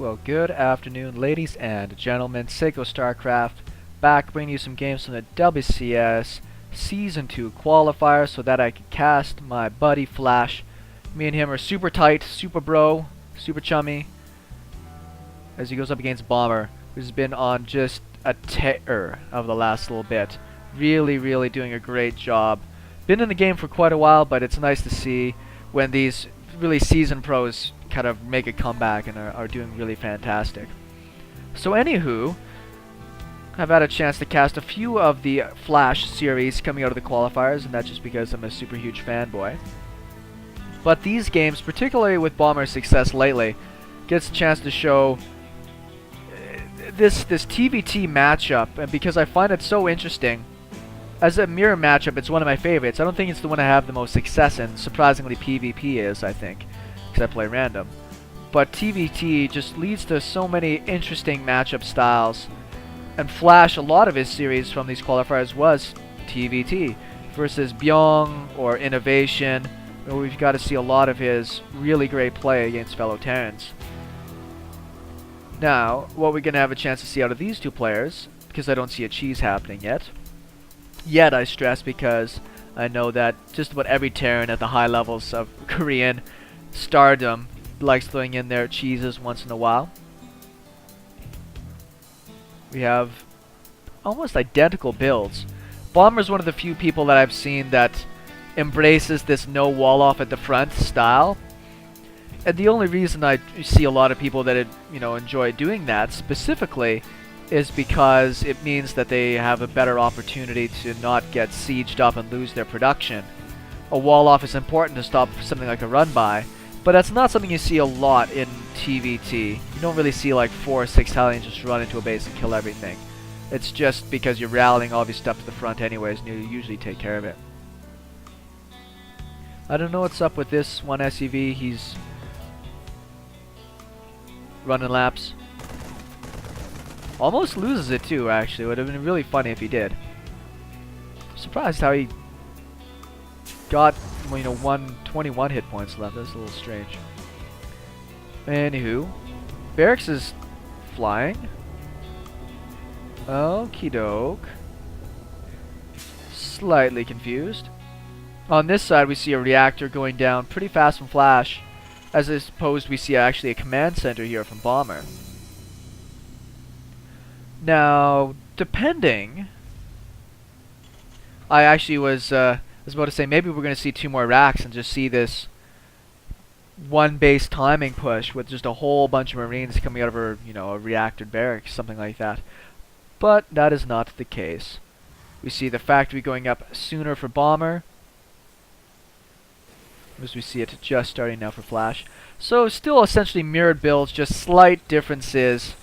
Well, good afternoon, ladies and gentlemen. StarCraft back bringing you some games from the WCS Season 2 qualifier so that I can cast my buddy Flash. Me and him are super tight, super bro, super chummy as he goes up against Bomber, who's been on just a tear of the last little bit. Really doing a great job. Been in the game for quite a while, but it's nice to see when these really seasoned pros kind of make a comeback and are doing really fantastic. So anywho, I've had a chance to cast a few of the Flash series coming out of the qualifiers, and that's just because I'm a super huge fanboy. But these games, particularly with Bomber's success lately, gets a chance to show this TVT matchup, and because I find it so interesting. As a mirror matchup, it's one of my favorites. I don't think it's the one I have the most success in. Surprisingly, PvP is, I think, because I play random. But TVT just leads to so many interesting matchup styles. And Flash, a lot of his series from these qualifiers was TVT versus Byung or Innovation, where we've got to see a lot of his really great play against fellow Terrans. Now, what we're going to have a chance to see out of these two players, because I don't see a cheese happening yet. Yet, I stress, because I know that just about every Terran at the high levels of Korean stardom likes throwing in their cheeses once in a while. We have almost identical builds. Bomber's one of the few people that I've seen that embraces this no wall off at the front style. And the only reason I see a lot of people that enjoy doing that specifically is because it means that they have a better opportunity to not get sieged up and lose their production. A wall off is important to stop something like a run by, but that's not something you see a lot in TVT. You don't really see like 4 or 6 Hellions just run into a base and kill everything. It's just because you're rallying all these stuff to the front anyways, and you usually take care of it. I don't know what's up with this one SEV. He's running laps. Almost loses it too, actually. Would have been really funny if he did. Surprised how he got 121 hit points left. That's a little strange. Anywho, Barracks is flying. Okie doke. Slightly confused. On this side, we see a reactor going down pretty fast from Flash, as opposed we see actually a command center here from Bomber. Now, depending, I actually was about to say maybe we're going to see 2 more racks and just see this one base timing push with just a whole bunch of Marines coming out of a reactor barracks, something like that. But that is not the case. We see the factory going up sooner for Bomber, as we see it just starting now for Flash. So still essentially mirrored builds, just slight differences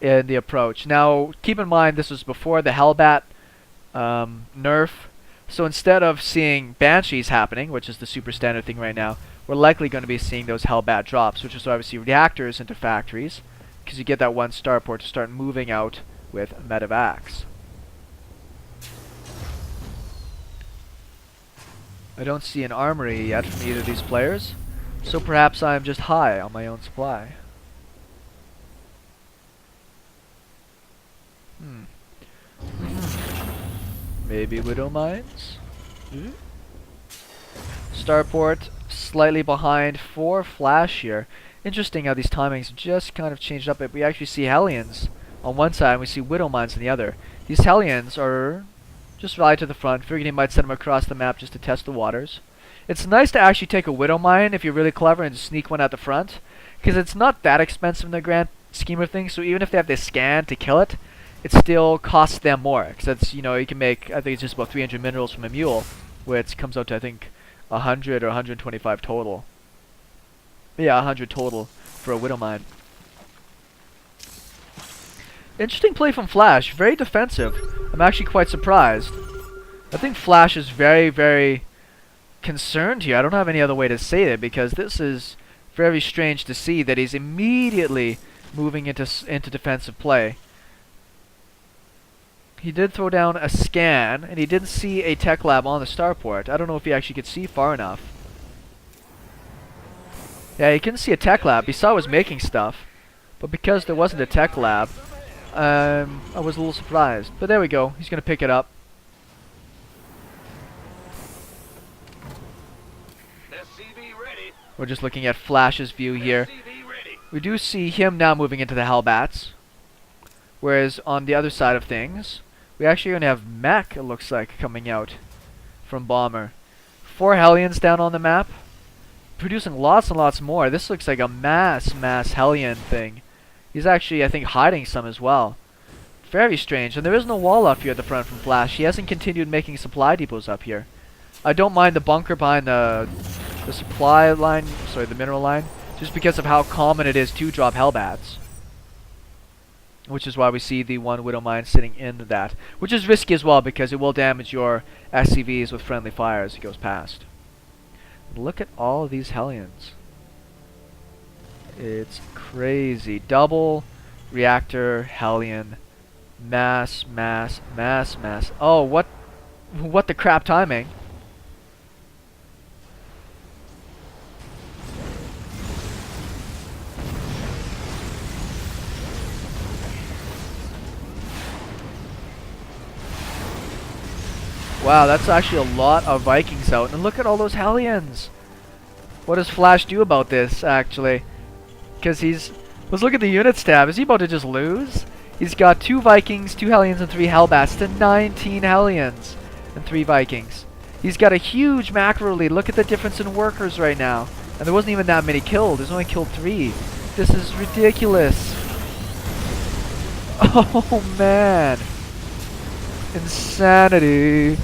in the approach. Now, keep in mind this was before the Hellbat nerf, so instead of seeing Banshees happening, which is the super standard thing right now, we're likely going to be seeing those Hellbat drops, which is why we see reactors into factories, because you get that one starport to start moving out with medevacs. I don't see an armory yet from either of these players, so perhaps I'm just high on my own supply. Maybe Widow Mines? Starport slightly behind for Flash here. Interesting how these timings just kind of changed up. We actually see Hellions on one side and we see Widow Mines on the other. These Hellions are just rallied to the front. Figured he might send them across the map just to test the waters. It's nice to actually take a Widow Mine if you're really clever and sneak one out the front, because it's not that expensive in the grand scheme of things, so even if they have to scan to kill it, it still costs them more, because that's, you can make, I think it's just about 300 minerals from a mule, which comes out to, I think, 100 or 125 total. Yeah, 100 total for a Widow Mine. Interesting play from Flash, very defensive. I'm actually quite surprised. I think Flash is very concerned here. I don't have any other way to say it, because this is very strange to see that he's immediately moving into defensive play. He did throw down a scan, and he didn't see a tech lab on the starport. I don't know if he actually could see far enough. Yeah, he couldn't see a tech lab. He saw it was making stuff. But because there wasn't a tech lab, I was a little surprised. But there we go. He's going to pick it up. We're just looking at Flash's view here. We do see him now moving into the Hellbats. Whereas on the other side of things, we actually going to have Mech, it looks like, coming out from Bomber. 4 Hellions down on the map. Producing lots and lots more. This looks like a mass Hellion thing. He's actually, I think, hiding some as well. Very strange. And there is no wall up here at the front from Flash. He hasn't continued making supply depots up here. I don't mind the bunker behind the supply line, sorry, the mineral line, just because of how common it is to drop Hellbats. Which is why we see the one Widow Mine sitting in that. Which is risky as well because it will damage your SCVs with friendly fire as it goes past. Look at all of these Hellions. It's crazy. Double reactor Hellion. Mass. Oh, what the crap timing. Wow, that's actually a lot of Vikings out. And look at all those Hellions. What does Flash do about this, actually? Because let's look at the units tab. Is he about to just lose? He's got 2 Vikings, 2 Hellions, and 3 Hellbats to 19 Hellions and 3 Vikings. He's got a huge macro lead. Look at the difference in workers right now. And there wasn't even that many killed. There's only killed 3. This is ridiculous. Oh, man. Insanity.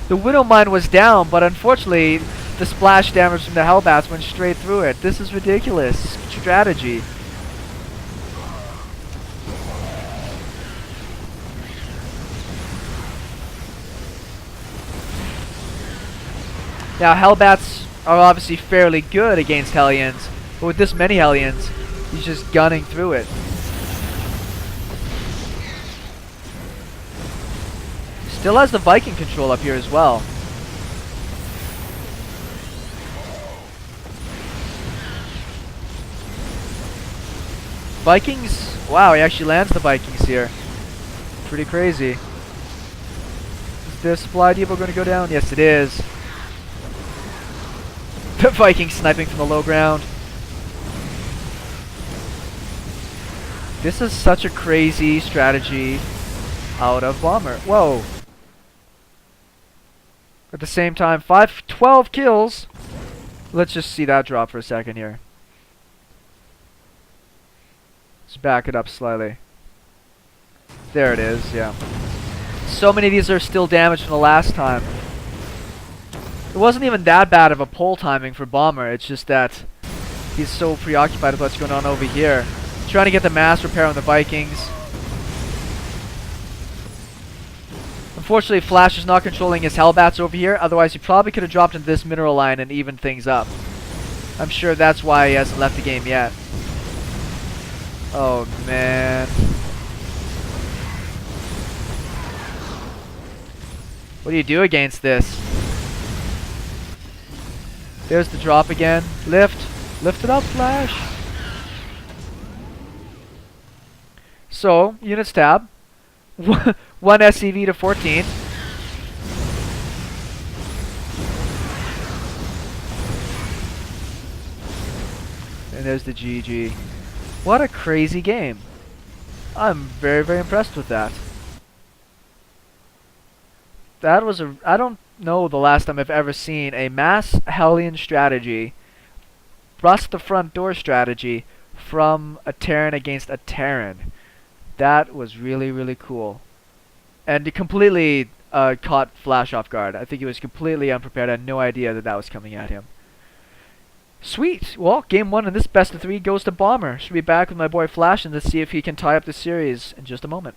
The Widow Mine was down, but unfortunately, the splash damage from the Hellbats went straight through it. This is ridiculous strategy. Now, Hellbats are obviously fairly good against Hellions, but with this many Hellions, he's just gunning through it. Still has the Viking control up here as well. Vikings, wow, he actually lands the Vikings here. Pretty crazy. Is this supply depot going to go down? Yes, it is. The Vikings sniping from the low ground. This is such a crazy strategy out of Bomber. Whoa. At the same time, 12 kills. Let's just see that drop for a second here. Let's back it up slightly. There it is, yeah. So many of these are still damaged from the last time. It wasn't even that bad of a pull timing for Bomber. It's just that he's so preoccupied with what's going on over here. Trying to get the mass repair on the Vikings. Unfortunately, Flash is not controlling his Hellbats over here. Otherwise, he probably could have dropped into this mineral line and evened things up. I'm sure that's why he hasn't left the game yet. Oh, man. What do you do against this? There's the drop again. Lift. Lift it up, Flash. So, units tab. 1 SCV to 14. And there's the GG. What a crazy game. I'm very, very impressed with that. That was I don't know the last time I've ever seen a mass Hellion strategy, bust the front door strategy from a Terran against a Terran. That was really, really cool. And it completely caught Flash off guard. I think he was completely unprepared. I had no idea that that was coming at him. Sweet. Well, game 1 in this best of 3 goes to Bomber. Should be back with my boy Flash and to see if he can tie up the series in just a moment.